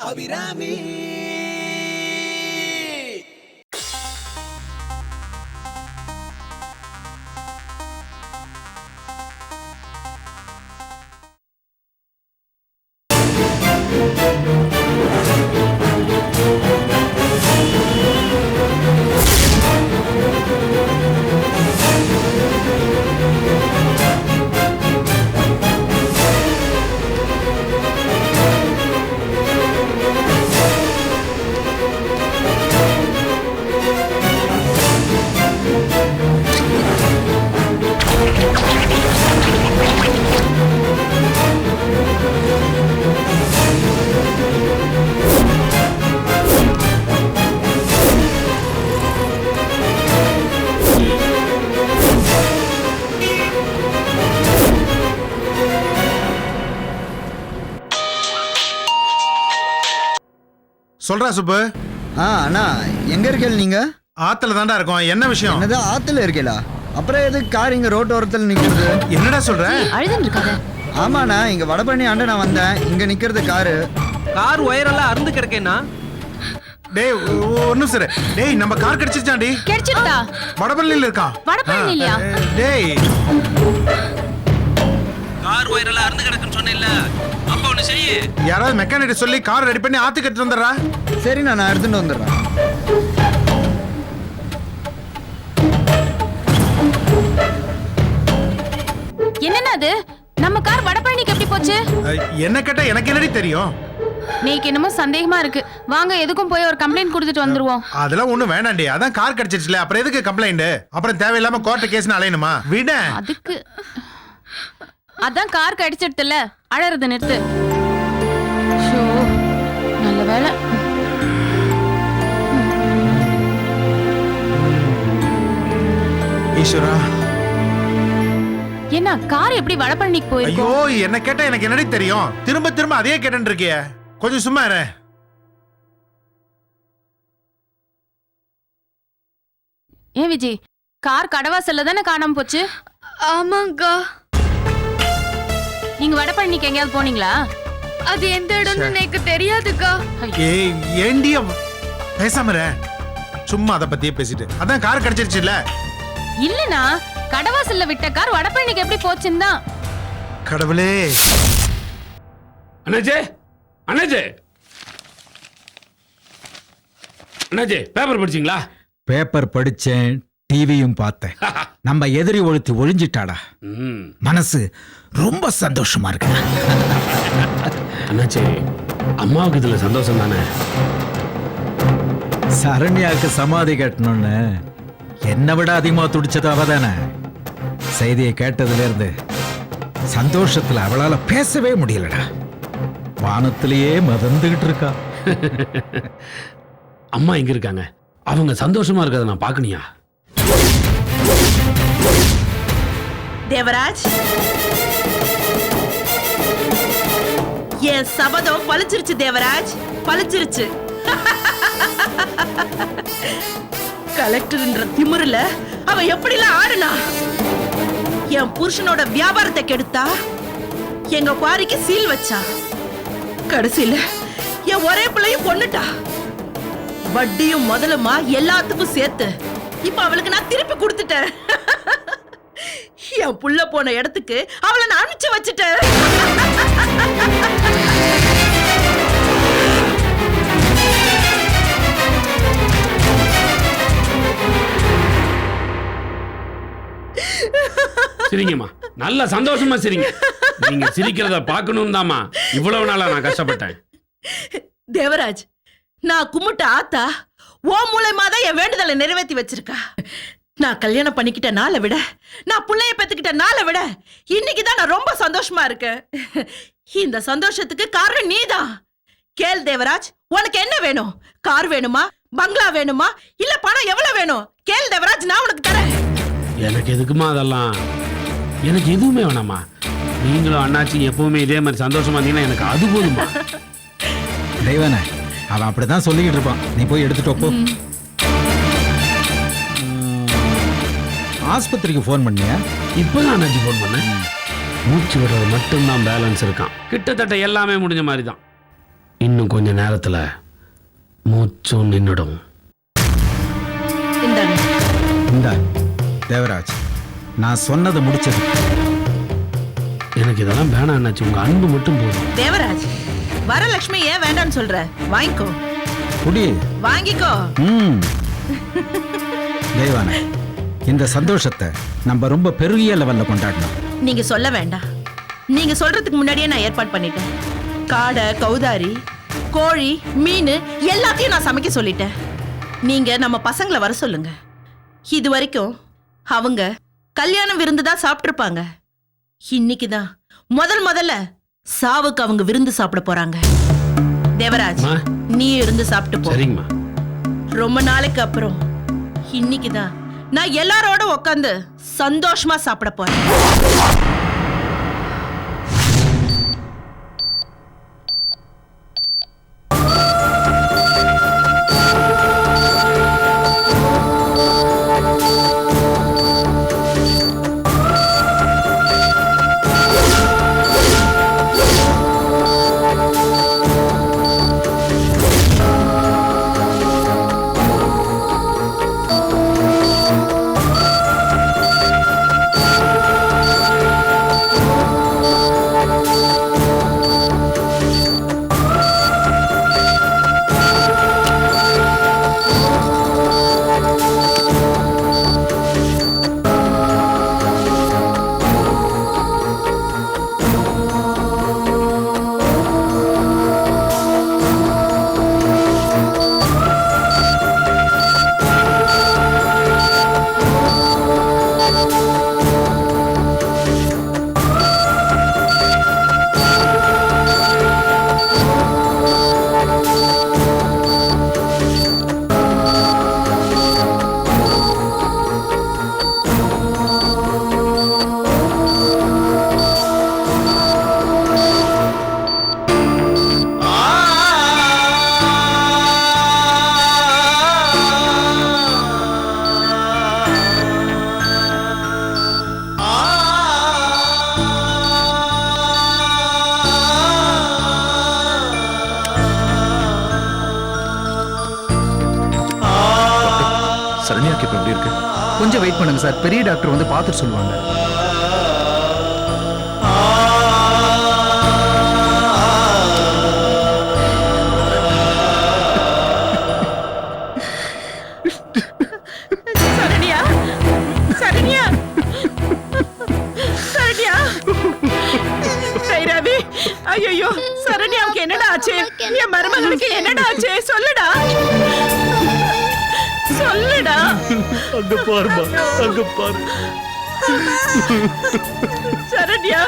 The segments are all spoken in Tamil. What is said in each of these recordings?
அபிராமி. சொல்றா சுப்பு. அண்ணா எங்க இருக்கீங்க நீங்க? ஆத்துல தாண்டா இருக்கோம். என்ன விஷயம்? என்னது ஆத்துல இருக்கீங்களா? அப்புறம் எது கார் இங்க ரோட்டு ஓரத்தில் நிக்கிறது? என்னடா சொல்ற? அழுதுன்னு இருக்காத. ஆமாண்ணா, இங்க வடபழனி ஆண்ட நான் வந்தேன். இங்க நிக்கிறது கார் ஒயரெல்லாம் அருந்து கிடக்கேன்னா. டேய் ஒன்னும் சரி. டேய் நம்ம கார் கிடைச்சிச்சாண்டி. கிடைச்சிட்டா? வடபழனில இருக்கான். வடபழனி இல்லையா? டேய் கார் ஒயரெல்லாம் அருந்து கிடக்குன்னு சொன்னேன்ல, அப்ப ஒண்ணு செய்யு. யாராவது மெக்கானிக் சொல்லி கார் ரெடி பண்ணி ஆத்துக்கு எடுத்துட்டு வந்துடுறா. சரிண்ணா, நான் எடுத்துட்டு வந்துடுறேன். என்னன்னா அது? நம்ம கார் வடபழனிக்கு எப்படி போச்சு? என்ன கேட்டா எனக்கு என்னடி தெரியும்? நீக்கு என்னமோ சந்தேகமா இருக்கு. வாங்க எதுக்கும் போய் ஒரு கம்ப்ளைண்ட் கொடுத்துட்டு வந்துருவோம். அதெல்லாம் ஒண்ணும் வேண்டாண்டி. அதான் கார் கிடைச்சிருச்சுல, அப்புறம் எதுக்கு கம்ப்ளைண்ட்? அப்புறம் தேவையில்லாம கோர்ட் கேஸ்னு அலையணுமா? விட. அதுக்கு அதான் கார் கிடைச்சிடுதுல, அழறத நிறுத்து. ஷோ, நல்ல வேலை. ஈஸ்வரா. என்ன கார் எப்படி வடபழனிக்கு போயிருக்கோ? ஐயோ, என்ன கேட்டா எனக்கு என்னடி தெரியும்? திரும்ப திரும்ப அதே கேட்டு இருக்கிய. கொஞ்சம் சும்மா இரு. ஏன் விஜய், கார் கடவாசல்ல தானே காணாம போச்சு? ஆமாங்கா. நீங்க வடபழனிக்கு எங்கேயாவது போனீங்களா? அது எந்த இடம்னு எனக்கு தெரியாதுக்கா. ஏய் ஏண்டிய பேசாம இரு. சும்மா அத பத்தியே பேசிட்டு. அதான் கார் கிடைச்சிருச்சுல. இல்லனா கடவாசல்ல விட்ட கார் வடபழனிக்கு எப்படி போச்சுன்னு தான். கடவுளே. அண்ணாஜே, அண்ணாஜே, அண்ணாஜே, பேப்பர் படிச்சீங்களா? பேப்பர் படிச்சேன், டிவியும் பார்த்தேன். நம்ம எதிரி ஒழுத்து ஒழிஞ்சிட்டாடா. மனசு ரொம்ப சந்தோஷமா இருக்கு. அண்ணாச்சே, அம்மாவுக்கு இதுல சந்தோஷம் தானே? சரண்யாவுக்கு சமாதி கட்டணும்னு என்னை விட அதிகமா துடிச்சது அவதானே. செய்தியை கேட்டதுல இருந்து சந்தோஷத்துல அவளால பேசவே முடியலடா. வானத்திலேயே மதந்துகிட்டு இருக்கா. அம்மா எங்க இருக்காங்க? அவங்க சந்தோஷமா இருக்கிறத நான் பாக்கணியா? தேவராஜ், என் சபதம் பலிச்சிருச்சு. தேவராஜ், பலிச்சிருச்சு. கலெக்டர்ன்ற திமிருல அவ எப்படிலாம் ஆடுனா. என் புருஷனோட வியாபாரத்தை கெடுத்தா, எங்க குவாரிக்கு சீல் வச்சா, கடைசியில என் ஒரே பிள்ளையும் கொன்னுட்டா. வட்டியும் முதலுமா எல்லாத்துக்கும் சேர்த்து இப்ப அவளுக்கு நான் திருப்பி கொடுத்துட்டேன். என் புள்ள போன இடத்துக்கு அவளை நான் அனுப்பிச்சு வச்சுட்டேன். சிரிங்கம்மா, நல்ல சந்தோஷமா சிரிங்க. நீங்க சிரிக்கிறத பார்க்கணும் தாமா இவ்வளவு நாளா நான் கஷ்டப்பட்டேன். தேவராஜ், நான் கும்பிட்ட ஆத்தா ஓ மூலமா தான் என் வேண்டுதலை நிறைவேற்றி வச்சிருக்கா. நான் கல்யாணம் பண்ணிக்கிட்ட நாளை விட, நான் பிள்ளைய பெத்துக்கிட்ட நாளை விட இன்னைக்கு தான் நான் ரொம்ப சந்தோஷமா இருக்கேன். இந்த சந்தோஷத்துக்கு காரணம் நீதான். கேள் தேவராஜ், உனக்கு என்ன வேணும்? கார் வேணுமா, பங்களா வேணுமா, இல்ல பணம் எவ்வளவு வேணும்? கேள் தேவராஜ், நான் உனக்கு தரேன். எனக்கு எதுக்குமா அதெல்லாம்? எனக்கு எதுவுமே வேணாமா. நீங்களும் அண்ணாச்சி எப்பவுமே இதே மாதிரி சந்தோஷமா இருந்தீங்கன்னா எனக்கு அது போதுமா. தெய்வானே, அவன் அப்படிதான் சொல்லிக்கிட்டு இருப்பான். நீ போய் எடுத்துட்டு போ. ஆஸ்பத்திரிக்கு ஃபோன் பண்ணியா? இப்பதான் அண்ணாச்சி ஃபோன் பண்ணேன். மூச்சு விடுறது மட்டும்தான் பேலன்ஸ் இருக்கான். கிட்டத்தட்ட எல்லாமே முடிஞ்ச மாதிரி தான். இன்னும் கொஞ்ச நேரத்துல மூச்சும் நின்னுடும். இந்தாங்க. இந்த தேவராஜ், நான் சொன்னதை முடிச்சது. எனக்கு இதெல்லாம் வேணாம் அண்ணாச்சி, உங்க அன்பு மட்டும் போதும். தேவராஜ், வரலட்சுமி ஏன் வேண்டாம்னு சொல்ற? வாங்கிக்கோ. குடி. வாங்கிக்கோ. தெய்வான, இந்த சந்தோஷத்தை நம்ம ரொம்ப பெரிய லெவல்ல கொண்டாடணும். நீங்க சொல்ல வேண்டாம். நீங்க சொல்றதுக்கு முன்னாடியே நான் ஏற்பாடு பண்ணிட்டேன். காடை, கௌதாரி, கோழி, மீன் எல்லாத்தையும் நான் சமைக்க சொல்லிட்டேன். நீங்க நம்ம பசங்களை வர சொல்லுங்க. இது வரைக்கும் அவங்க கல்யாணம் விருந்து தான் சாப்பிட்டுருப்பாங்க. இன்னைக்குதான் முதல்ல சாவுக்கு அவங்க விருந்து சாப்பிட போறாங்க. தேவராஜ், நீ இருந்து சாப்பிட்டு போ. சரிங்கம்மா. ரொம்ப நாளைக்கு அப்புறம் இன்னைக்குதான் நான் எல்லாரோட உட்காந்து சந்தோஷமா சாப்பிட போறேன். சரண்யாக்கு இப்ப எப்படி இருக்கு? கொஞ்சம் வெயிட் பண்ணுங்க சார், பெரிய டாக்டர் வந்து பார்த்துட்டு சொல்லுவாங்க. சரண்யா, சரண்யா, சரண்யா. ரவி, ஐயோ, சரண்யாவுக்கு என்னடா ஆச்சு? என் மருமகளுக்கு என்னடா ஆச்சு? சொல்லுடா, சொல்லுடா. அங்க பாருமா, அங்க பாரு. சரண்யா,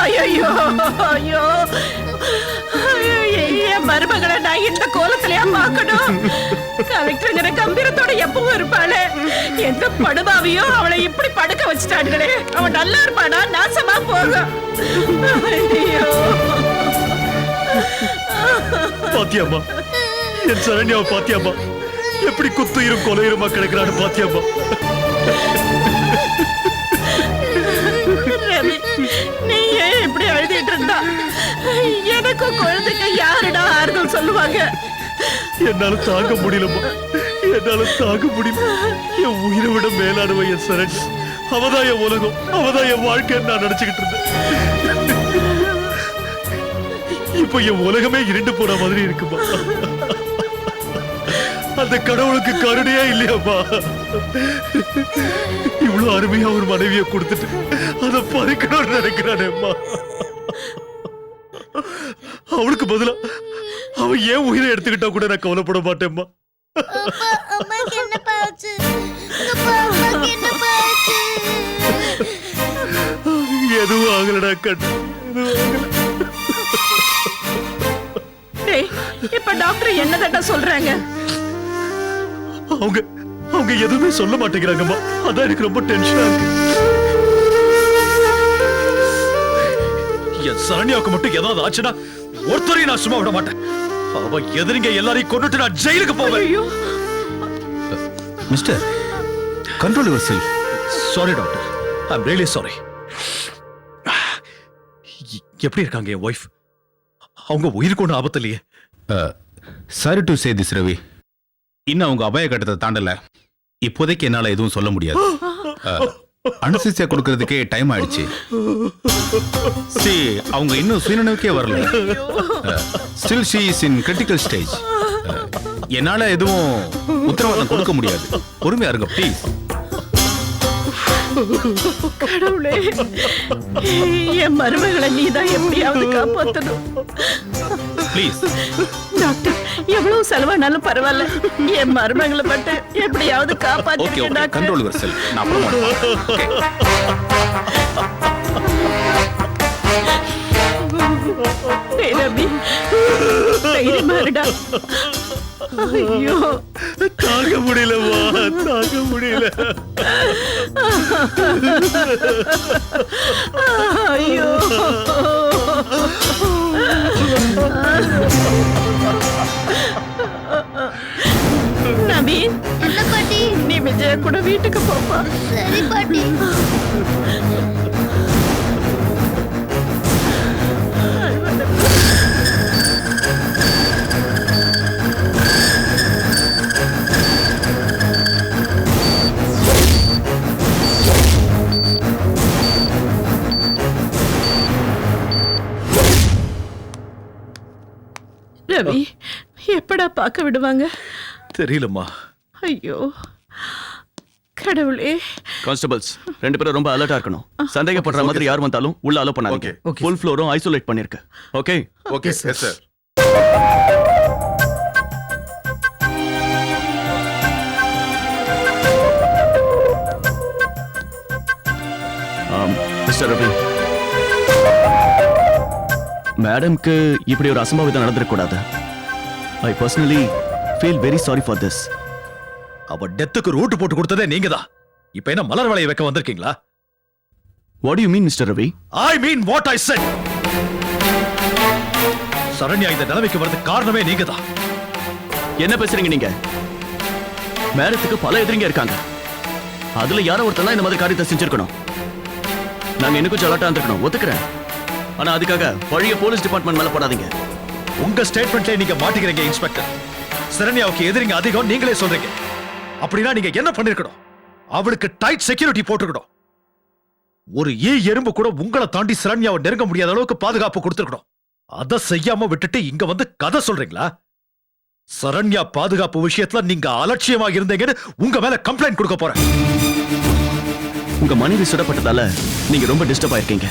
ஐயோ, ஐயோ, என் மருமகளை நான் இந்த கோலத்திலயா பார்க்கணும்? கலெக்டருங்கிற கம்பீரத்தோட எப்பவும் இருப்பாளே, எந்த படுபாவியோ அவளை இப்படி படுக்க வச்சுட்டாங்களே. அவன் நல்லா இருப்பானா? நாசமா போக. ஐயோ, பாத்தியாமா, என் சரண்யாவை பாத்தியாமா, எப்படி குத்துயிரும் கொலையுமா கிடக்கிறான்னு பாத்தியாமா? ரவி, நீ ஏன் இப்படி அழுதிட்டு இருந்தா? எனக்கும் குழந்தைக்கு யாருடா ஆறுதல் சொல்லுவாங்க? என்னால தாங்க முடியலமா, என்னால தாங்க முடியல. என் உயிரை விட மேலானவ என் சரண்யா. அவதான் என் உலகம், அவதான் என் வாழ்க்கைன்னு நான் நினைச்சுக்கிட்டு இருந்தேன். இப்ப என் உலகமே இருண்டு போன மாதிரி இருக்குமா? அந்த கடவுளுக்கு கருணையா இல்லையாப்பா? இவ்வளவு அருமையா ஒரு மனைவியை கொடுத்துட்டு அதை பறிக்கணும்னு நினைக்கிறானேம்மா. அவளுக்கு பதிலா அவன் ஏன் உயிரை எடுத்துக்கிட்டா கூட நான் கவலைப்பட மாட்டேம்மா. எதுவும் ஆகலடா கண்ணு, இப்ப டாக்டர் என்னதா சொல்றாங்க? அவங்க எதுவுமே சொல்ல மாட்டேங்கிறாங்கம்மா. அதான் எனக்கு ரொம்ப டென்ஷனா இருக்கு. என் சரண்யாவுக்கு மட்டும் ஏதாவது ஆச்சுன்னா ஒருத்தரையும் நான் சும்மா விட மாட்டேன். அவ எதிரிங்க எல்லாரையும் கொண்டுட்டு நான் ஜெயிலுக்கு போவேன். Mister, control yourself. Sorry doctor, I am really sorry. எப்படி இருக்காங்க என் ஒய்ஃப்? அவங்க உயிருக்கு ஒன்றும் ஆபத்து இல்லையே. Sorry to say this Ravi, இன்னும் அவங்க அபாய கட்டத்தை தாண்டல. இப்போதைக்கு என்னால எதுவும் சொல்ல முடியாது. அனுசிசியா கொடுக்கறதுக்கே டைம் ஆயிடுச்சு. அவங்க இன்னும் சுயநினைவுக்கே வரல. Still she is in critical stage. என்னால எதுவும் உத்தரவாதம் கொடுக்க முடியாது. பொறுமையா இருங்க ப்ளீஸ். கடவுளே, என் மருமகளை நீதான் எப்படியாவது காப்பாத்தணும். ப்ளீஸ் டாக்டர், எவ்வளவு செலவானாலும் பரவாயில்ல, என் மருமகளை மட்டும் எப்படியாவது ஓகே காப்பாத்துங்க okay, doctor. Control your self. நான் அப்புறமா வரேன். டேய் ரவி, தைரியமா இருடா. ஐயோ, தாங்க முடியலம்மா, தாங்க முடியல. ஐயோ. நவீன், என்ன பாட்டி? நீ விஜய கூட வீட்டுக்கு போப்பா. சரி பாட்டி. ரவி, எப்படா பார்க்க விடுவாங்க? தெரியலம்மா. ஐயோ கடவுளே. கான்ஸ்டபிள்ஸ் 2 பேரும் ரொம்ப அலர்ட்டா இருக்கணும். சந்தேகப்படுற மாதிரி யார் வந்தாலும் உள்ள அலோ பண்ணாதீங்க. ஃபுல் ஃப்ளோரும் ஐசோலேட் பண்ணிருக்கு. Okay okay sir. Mister Ravi, மேடம்க்கு இப்படி ஒரு அசம்பாவிதம் நடந்துடக்கூடாது. I personally feel very sorry for this. அவ டெத்துக்கு ரூட் போட்டு கொடுத்ததே நீங்க தான். இப்ப என்ன மலர் வளைய வைக்க வந்திருக்கீங்களா? What to you mean mister Ravi? I mean what I set. Saranya இந்த நிலைமைக்கு வரதுக்கு காரணமே நீங்க தான். என்ன பேசுறீங்க நீங்க? மேடத்துக்கு பல எதிரிங்க இருக்காங்க. அதுல யாரோ ஒருத்தர் இந்த மாதிரி காரியத்தை செஞ்சிருக்கணும். நாங்க இன்னும் கொஞ்சம் அலர்ட்டா இருந்திருக்கணும், ஒத்துக்கிறேன். ஆனா அதுக்காக பழைய போலீஸ் டிபார்ட்மெண்ட் மேல போடாதீங்க. உங்க ஸ்டேட்மெண்ட்ல நீங்க மாட்டிக்கிறீங்க இன்ஸ்பெக்டர். சரண்யாவுக்கு எதிரிங்க அதிகம் நீங்களே சொல்றீங்க. அப்படின்னா நீங்க என்ன பண்ணிருக்கணும்? அவளுக்கு டைட் செக்யூரிட்டி போட்டுக்கணும். ஒரு எறும்பு கூட உங்களை தாண்டி சரண்யாவை நெருங்க முடியாத அளவுக்கு பாதுகாப்பு கொடுத்துருக்கணும். அதை செய்யாம விட்டுட்டு இங்க வந்து கதை சொல்றீங்களா? சரண்யா பாதுகாப்பு விஷயத்துல நீங்க அலட்சியமாக இருந்தீங்கன்னு உங்க மேல கம்ப்ளைண்ட் கொடுக்க போறேன். உங்க மனைவி சுடப்பட்டதால நீங்க ரொம்ப டிஸ்டர்ப் ஆயிருக்கீங்க.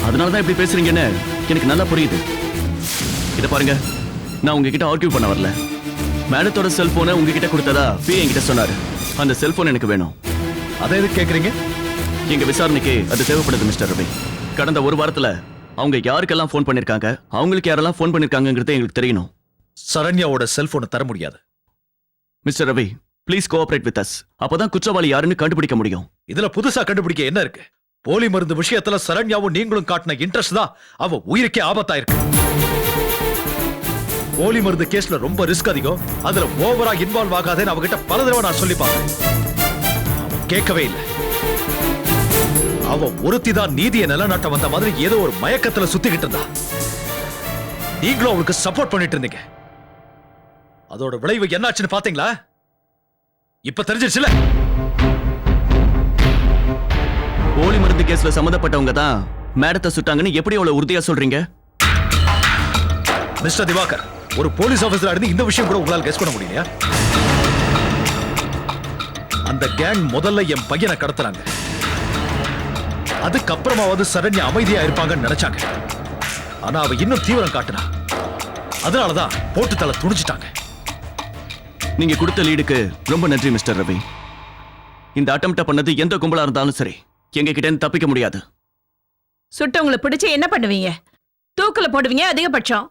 அதனாலதான் இப்படி பேசுறீங்கன்னு எனக்கு நல்லா புரியுது. இத பாருங்க, நான் உங்ககிட்ட ஆர்கியூ பண்ண வரல. மேடத்தோட செல்போனை உங்ககிட்ட கொடுத்ததா பிஏ என்கிட்ட சொன்னாரு. அந்த செல்போன் எனக்கு வேணும். அதை எதுக்கு கேக்குறீங்க? எங்க விசாரணைக்கு அது தேவைப்படுது மிஸ்டர் ரவி. கடந்த ஒரு வாரத்துல அவங்க யாருக்கெல்லாம் ஃபோன் பண்ணிருக்காங்க, அவங்களுக்கு யாரெல்லாம் ஃபோன் பண்ணிருக்காங்கிறது எங்களுக்கு தெரியணும். சரண்யாவோட செல்போனை தர முடியாது. Mister Ravi, please cooperate with us. அப்பதான் குற்றவாளி யாருன்னு கண்டுபிடிக்க முடியும். இதுல புதுசா கண்டுபிடிக்க என்ன இருக்கு? போலி மருந்து விஷயத்துல சரண்யாவும் நீங்களும் காட்டின இன்ட்ரெஸ்ட் தான் அவ உயிருக்கே ஆபத்தாயிருக்கு. போலி மருந்து கேஸ்ல ரொம்ப ரிஸ்க் அதிகம். அதுல ஓவரா இன்வால்வ் ஆகாதேன்னு அவகிட்ட பல தடவை நான் சொல்லி பார்த்தேன். அவ கேட்கவே இல்லை. அவ ஒருத்தி தான் நீதியை நிலநாட்ட வந்த மாதிரி ஏதோ ஒரு மயக்கத்துல சுத்திக்கிட்டு இருந்தா. நீங்களும் அவளுக்கு சப்போர்ட் பண்ணிட்டு இருந்தீங்க. அதோட விளைவு என்னாச்சுன்னு பாத்தீங்களா? இப்ப தெரிஞ்சிருச்சுல. போலி மருந்து கேஸ்ல சம்பந்தப்பட்டவங்க தான் மேடத்தை சுட்டாங்கன்னு எப்படி அவ்வளவு உறுதியா சொல்றீங்க? மிஸ்டர் திவாகர், ஒரு போலீஸ் ஆபீசரா இருந்து இந்த விஷயம் கூட உங்களால் கெஸ் பண்ண முடியலையா? அந்த கேங் முதல்ல என் பையனை கடத்துறாங்க. அதுக்கப்புறமாவது சரண்யா அமைதியா இருப்பாங்கன்னு நினைச்சாங்க. ஆனா அவ இன்னும் தீவிரம் காட்டுனா. அதனாலதான் போட்டு தலை துணிச்சிட்டாங்க. நீங்க கொடுத்த லீடுக்கு ரொம்ப நன்றி மிஸ்டர் ரவி. இந்த அட்டெம்ப்ட பண்ணது எந்த கும்பலா இருந்தாலும் சரி, எங்க கிட்ட இருந்து தப்பிக்க முடியாது. சுட்டவங்களை பிடிச்சு என்ன பண்ணுவீங்க? தூக்குல போடுவீங்க அதிகபட்சம்.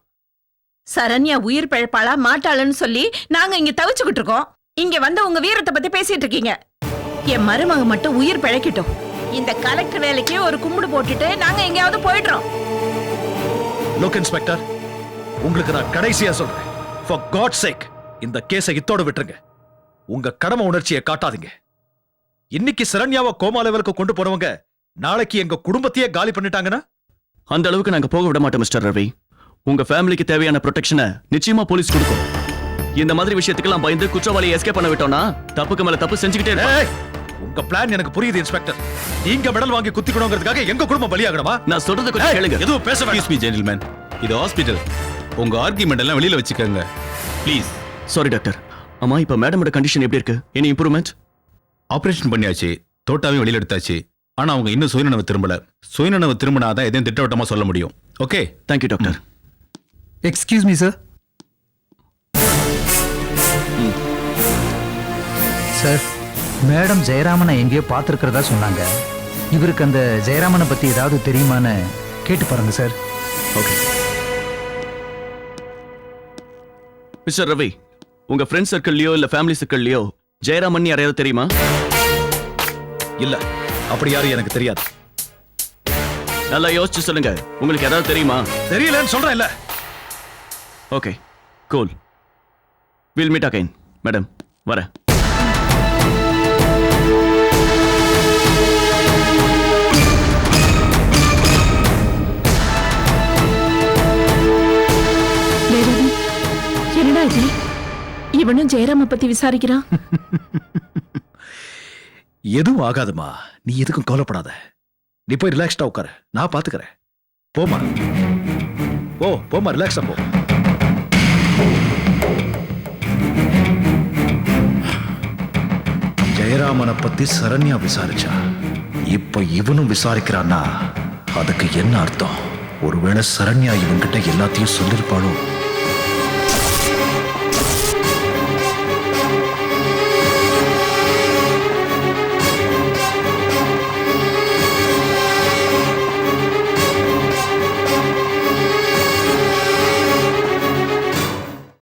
சரண்யா உயிர் பிழைப்பாளா மாட்டாளன்னு சொல்லி நாங்க இங்க தவிச்சுக்கிட்டு இருக்கோம். இங்க வந்து உங்க வீரத்தை பத்தி பேசிட்டு இருக்கீங்க. என் மருமக மட்டும் உயிர் பிழைக்கட்டும். இந்த கலெக்டர் வேலைக்கு ஒரு கும்பிடு போட்டுட்டு நாங்க எங்கேயாவது போயிடுறோம். லுக் இன்ஸ்பெக்டர், உங்களுக்கு நான் கடைசியா சொல்றேன். For God's sake, இந்த கேஸை இத்தோட விட்டுருங்க. உங்க கடமை உணர்ச்சியை காட்டாதீங்க. இன்னைக்கு சரண்யாவை கோமா லெவலுக்கு கொண்டு போறவங்க நாளைக்கு எங்க குடும்பத்தையே காலி பண்ணிட்டாங்கன்னா அந்த அளவுக்கு நாங்க போக விட மாட்டோம் மிஸ்டர் ரவி. உங்க ஃபேமிலிக்கு தேவையான ப்ரொடெக்ஷனை நிச்சயமா போலீஸ் கொடுக்கும். இந்த மாதிரி விஷயத்துக்கெல்லாம் பயந்து குற்றவாளியை எஸ்கேப் பண்ண விட்டோம்னா தப்புக்கு மேல தப்பு செஞ்சுக்கிட்டே இருப்போம். ஏய், உங்க பிளான் எனக்கு புரியுது இன்ஸ்பெக்டர். நீங்க மெடல் வாங்கி குத்திக்கணுங்கிறதுக்காக எங்க குடும்பம் பலியாகணுமா? நான் சொல்றது கொஞ்சம் கேளுங்க. எதுவும் பேச வேண்டாம். எக்ஸ்கியூஸ் மீ ஜென்டில்மேன், இது ஹாஸ்பிடல். உங்க ஆர்கியூமெண்ட் எல்லாம் வெளியில வச்சுக்கோங்க ப்ளீஸ். Sorry doctor. அம்மா இப்ப மேடமோட கண்டிஷன் எப்படி இருக்கு? Any improvement? ஆபரேஷன் பண்ணியாச்சு, தோட்டாவையும் வெளியில எடுத்தாச்சு. ஆனா அவங்க இன்னும் சுயநனவு திரும்பல. சுயநனவு திரும்பினாதான் எதையும் திட்டவட்டமா சொல்ல முடியும். Okay, thank you doctor. Excuse me sir. Sir, madam ஜெயராமனை எங்கேயோ பார்த்துருக்கிறதா சொன்னாங்க. இவருக்கு அந்த ஜெயராமனை பத்தி ஏதாவது தெரியுமான்னு கேட்டு பாருங்க சார். ஓகே. மிஸ்டர் ரவி, உங்க ஃப்ரெண்ட் சர்க்கிள்லயோ இல்ல ஃபேமிலி சர்க்கிள்லயோ ஜெயராமன் யாரையாவது தெரியுமா? இல்ல, அப்படி யாரும் எனக்கு தெரியாது. நல்லா யோசிச்சு சொல்லுங்க. உங்களுக்கு ஏதாவது தெரியுமா? தெரியலன்னு சொல்றேன் இல்ல. Okay, cool. Will meet again. Madam, வரேன். என்னடா இது? இவனும் ஜெயராம பத்தி விசாரிக்கிறான். எதுவும் ஆகாதுமா, நீ எதுக்கும் கவலைப்படாத. நீ போய் ரிலாக்ஸ்டா உட்காரு, நான் பாத்துக்கிறேன். போமா, போமா, ரிலாக்ஸா போ. ஜெயராமனை பத்தி சரண்யா விசாரிச்சா, இப்ப இவனும் விசாரிக்கிறான்னா அதுக்கு என்ன அர்த்தம்? ஒருவேளை சரண்யா இவன்கிட்ட எல்லாத்தையும் சொல்லிருப்பாளோ?